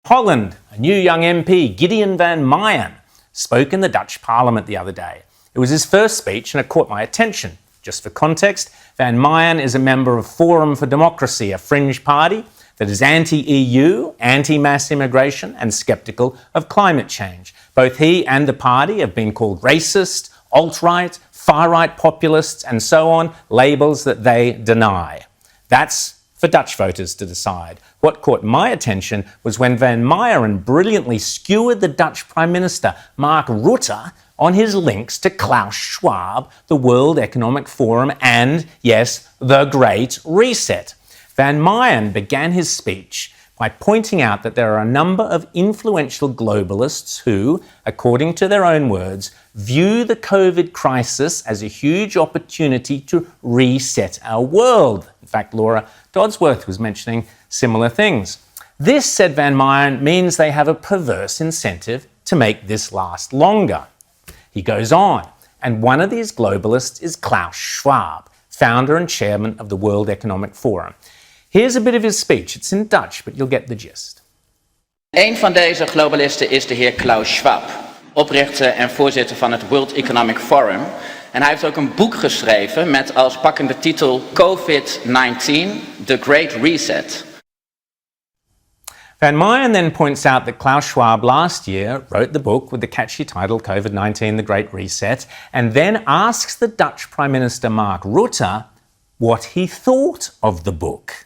Holland, a new young MP, Gidion van Meijeren, spoke in the Dutch parliament the other day. It was his first speech and it caught my attention. Just for context, Van Meijeren is a member of Forum for Democracy, a fringe party that is anti-EU, anti-mass immigration and sceptical of climate change. Both he and the party have been called racist, alt-right, far-right populists and so on, labels that they deny. That's for Dutch voters to decide. What caught my attention was when Van Meijeren brilliantly skewered the Dutch Prime Minister, Mark Rutte, on his links to Klaus Schwab, the World Economic Forum and, yes, the Great Reset. Van Meijeren began his speech by pointing out that there are a number of influential globalists who, according to their own words, view the COVID crisis as a huge opportunity to reset our world. In fact, Laura Dodsworth was mentioning similar things. This, said Van Meijeren, means they have a perverse incentive to make this last longer. He goes on, and one of these globalists is Klaus Schwab, founder and chairman of the World Economic Forum. Here's a bit of his speech. It's in Dutch, but you'll get the gist. Een van deze globalisten is de heer Klaus Schwab, oprichter en voorzitter van het World Economic Forum. En hij heeft ook een boek geschreven met als pakkende titel COVID-19, The Great Reset. Van Meijeren then points out that Klaus Schwab last year wrote the book with the catchy title COVID-19, The Great Reset, and then asks the Dutch Prime Minister Mark Rutte what he thought of the book.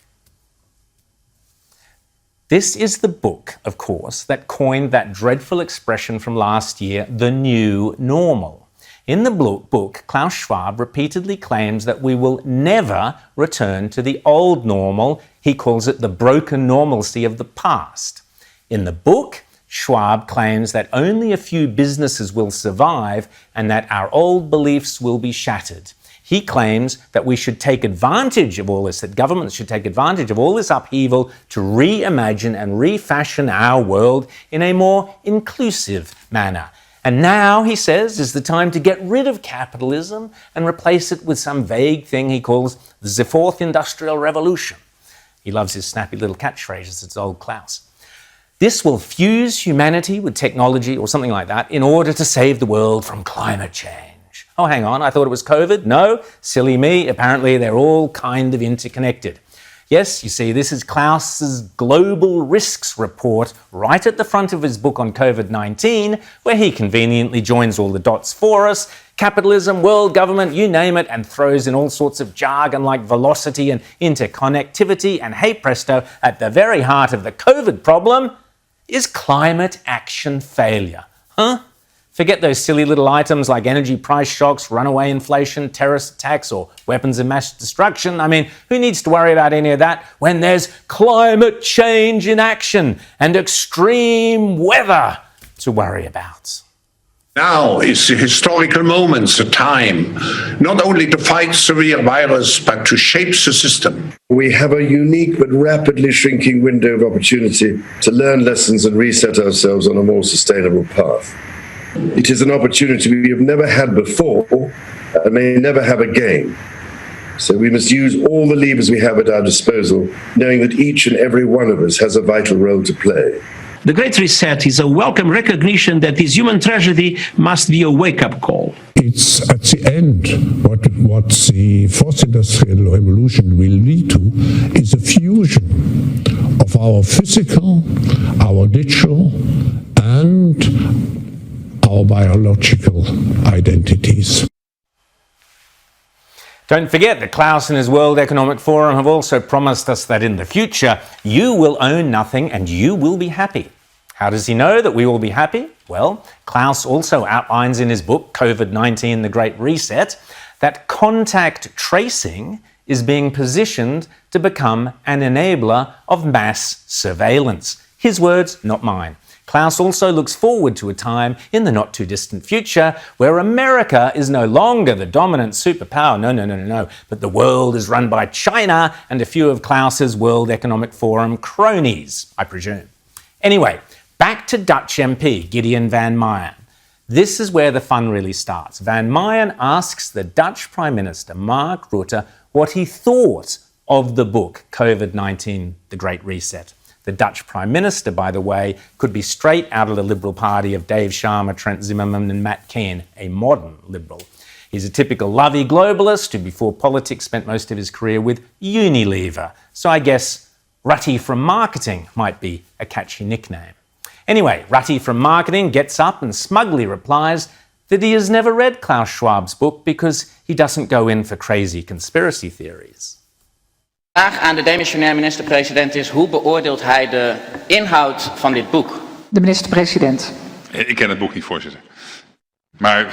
This is the book, of course, that coined that dreadful expression from last year, the new normal. In the book, Klaus Schwab repeatedly claims that we will never return to the old normal. He calls it the broken normalcy of the past. In the book, Schwab claims that only a few businesses will survive and that our old beliefs will be shattered. He claims that we should take advantage of all this, that governments should take advantage of all this upheaval to reimagine and refashion our world in a more inclusive manner. And now, he says, is the time to get rid of capitalism and replace it with some vague thing he calls the Fourth Industrial Revolution. He loves his snappy little catchphrases, it's old Klaus. This will fuse humanity with technology or something like that in order to save the world from climate change. Oh, hang on, I thought it was COVID. No, silly me, apparently they're all kind of interconnected. Yes, you see, this is Klaus's Global Risks Report right at the front of his book on COVID-19, where he conveniently joins all the dots for us. Capitalism, world government, you name it, and throws in all sorts of jargon like velocity and interconnectivity, and hey presto, at the very heart of the COVID problem is climate action failure. Huh? Forget those silly little items like energy price shocks, runaway inflation, terrorist attacks, or weapons of mass destruction. I mean, who needs to worry about any of that when there's climate change in action and extreme weather to worry about? Now is the historical moment, the time, not only to fight severe virus, but to shape the system. We have a unique but rapidly shrinking window of opportunity to learn lessons and reset ourselves on a more sustainable path. It is an opportunity we have never had before and may never have again. So we must use all the levers we have at our disposal, knowing that each and every one of us has a vital role to play. The Great Reset is a welcome recognition that this human tragedy must be a wake-up call. It's at the end what the Fourth Industrial Revolution will lead to is a fusion of our physical, our digital, and our biological identities. Don't forget that Klaus and his World Economic Forum have also promised us that in the future you will own nothing and you will be happy. How does he know that we will be happy? Well, Klaus also outlines in his book, COVID-19, The Great Reset, that contact tracing is being positioned to become an enabler of mass surveillance. His words, not mine. Klaus also looks forward to a time in the not-too-distant future where America is no longer the dominant superpower, no, but the world is run by China and a few of Klaus's World Economic Forum cronies, I presume. Anyway, back to Dutch MP Gidion van Meijeren. This is where the fun really starts. Van Meijeren asks the Dutch Prime Minister, Mark Rutte, what he thought of the book COVID-19, The Great Reset. The Dutch Prime Minister, by the way, could be straight out of the Liberal Party of Dave Sharma, Trent Zimmerman and Matt Kean, a modern Liberal. He's a typical lovey globalist who before politics spent most of his career with Unilever. So I guess Rutty from Marketing might be a catchy nickname. Anyway, Rutty from Marketing gets up and smugly replies that he has never read Klaus Schwab's book because he doesn't go in for crazy conspiracy theories. De vraag aan de demissionair minister-president is: hoe beoordeelt hij de inhoud van dit boek? De minister-president. Ik ken het boek niet, voorzitter. Maar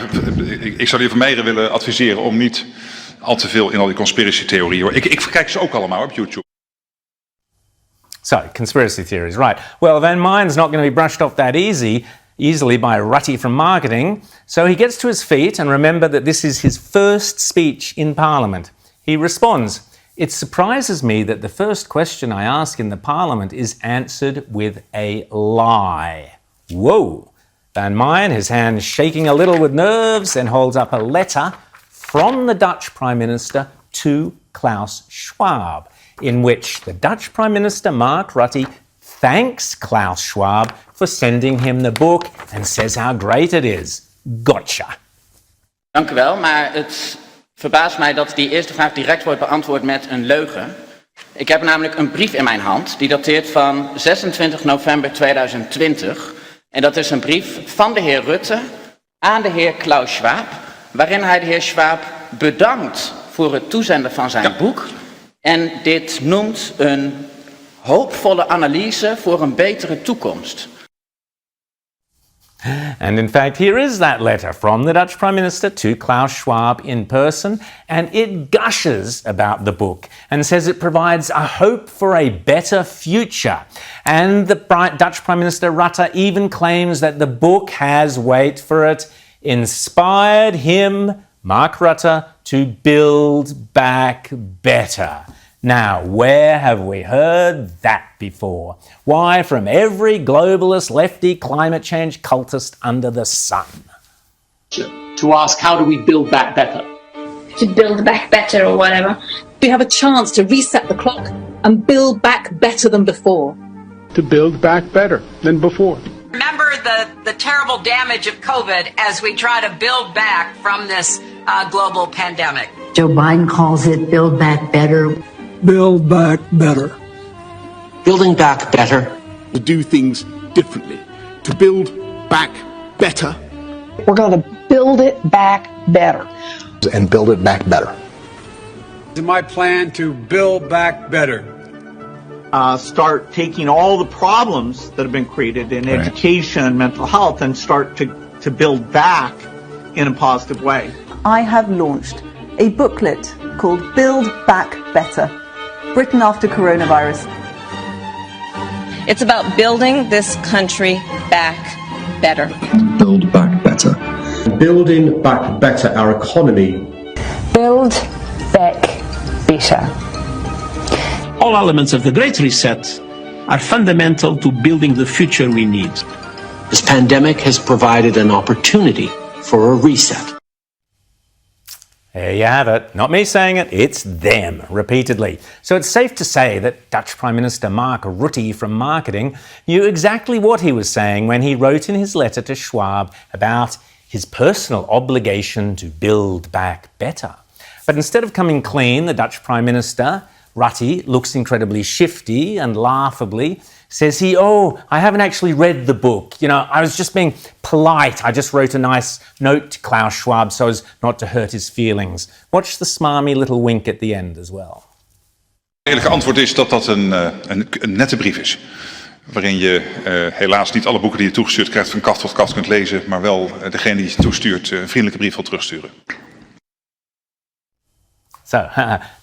ik zou de heer Van Meijeren willen adviseren om niet al te veel in al die conspiracy-theorieën. Ik kijk ze ook allemaal op YouTube. So, conspiracy theories, right. Well, Van Meijren's not going to be brushed off that easily by Rutty from Marketing. So he gets to his feet, and remember that this is his first speech in Parliament. He responds, "It surprises me that the first question I ask in the Parliament is answered with a lie." Whoa! Van Meijeren, his hands shaking a little with nerves, and holds up a letter from the Dutch Prime Minister to Klaus Schwab, in which the Dutch Prime Minister, Mark Rutte, thanks Klaus Schwab for sending him the book and says how great it is. Gotcha. Dank u wel, maar het verbaast mij dat die eerste vraag direct wordt beantwoord met een leugen. Ik heb namelijk een brief in mijn hand, die dateert van 26 november 2020. En dat is een brief van de heer Rutte aan de heer Klaus Schwab, waarin hij de heer Schwab bedankt voor het toezenden van zijn boek. En dit noemt een hoopvolle analyse voor een betere toekomst. And in fact, here is that letter from the Dutch Prime Minister to Klaus Schwab in person, and it gushes about the book and says it provides a hope for a better future. And the Dutch Prime Minister Rutte even claims that the book has, wait for it, inspired him, Mark Rutte, to build back better. Now, where have we heard that before? Why, from every globalist, lefty, climate change cultist under the sun. To ask, how do we build back better? To build back better or whatever. We have a chance to reset the clock and build back better than before. To build back better than before. Remember the terrible damage of COVID as we try to build back from this global pandemic. Joe Biden calls it build back better. Build back better. Building back better. To do things differently. To build back better. We're going to build it back better. And build it back better. It's my plan to build back better. Start taking all the problems that have been created in education and mental health and start to build back in a positive way. I have launched a booklet called Build Back Better, written after coronavirus. It's about building this country back better. Build back better. Building back better our economy. Build back better. All elements of the Great Reset are fundamental to building the future we need. This pandemic has provided an opportunity for a reset. There you have it. Not me saying it, it's them, repeatedly. So it's safe to say that Dutch Prime Minister Mark Rutte from Marketing knew exactly what he was saying when he wrote in his letter to Schwab about his personal obligation to build back better. But instead of coming clean, the Dutch Prime Minister, Rutte, looks incredibly shifty and laughably says I haven't actually read the book. I was just being polite. I just wrote a nice note to Klaus Schwab so as not to hurt his feelings. Watch the smarmy little wink at the end as well. Het eerlijke antwoord is dat dat een nette brief is. Waarin je helaas niet alle boeken die je toegestuurd krijgt van kaft tot kaft kunt lezen, maar wel degene die je toestuurt een vriendelijke brief wil terugsturen. So,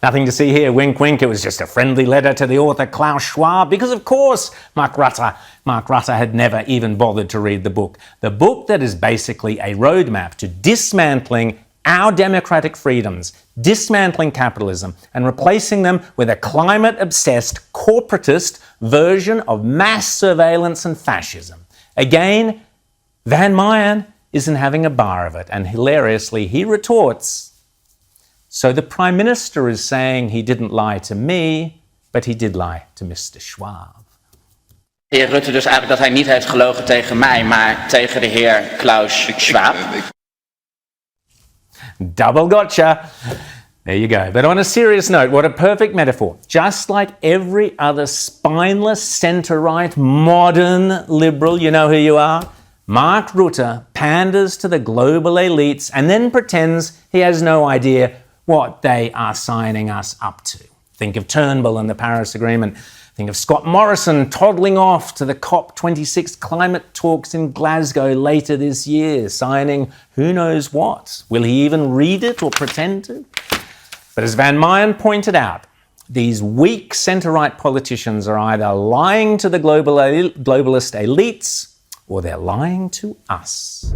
nothing to see here, wink wink, it was just a friendly letter to the author Klaus Schwab, because of course Mark Rutte had never even bothered to read the book. The book that is basically a roadmap to dismantling our democratic freedoms, dismantling capitalism and replacing them with a climate-obsessed, corporatist version of mass surveillance and fascism. Again, Van Meijeren isn't having a bar of it, and hilariously he retorts, so the Prime Minister is saying he didn't lie to me, but he did lie to Mr. Schwab. De heer Rutte dus eigenlijk dat hij niet heeft gelogen tegen mij, maar tegen de heer Klaus Schwab. Double gotcha. There you go. But on a serious note, what a perfect metaphor. Just like every other spineless, centre-right, modern liberal, you know who you are? Mark Rutte panders to the global elites and then pretends he has no idea what they are signing us up to. Think of Turnbull and the Paris Agreement. Think of Scott Morrison toddling off to the COP26 climate talks in Glasgow later this year, signing who knows what. Will he even read it or pretend to? But as Van Meijeren pointed out, these weak centre-right politicians are either lying to the globalist elites or they're lying to us.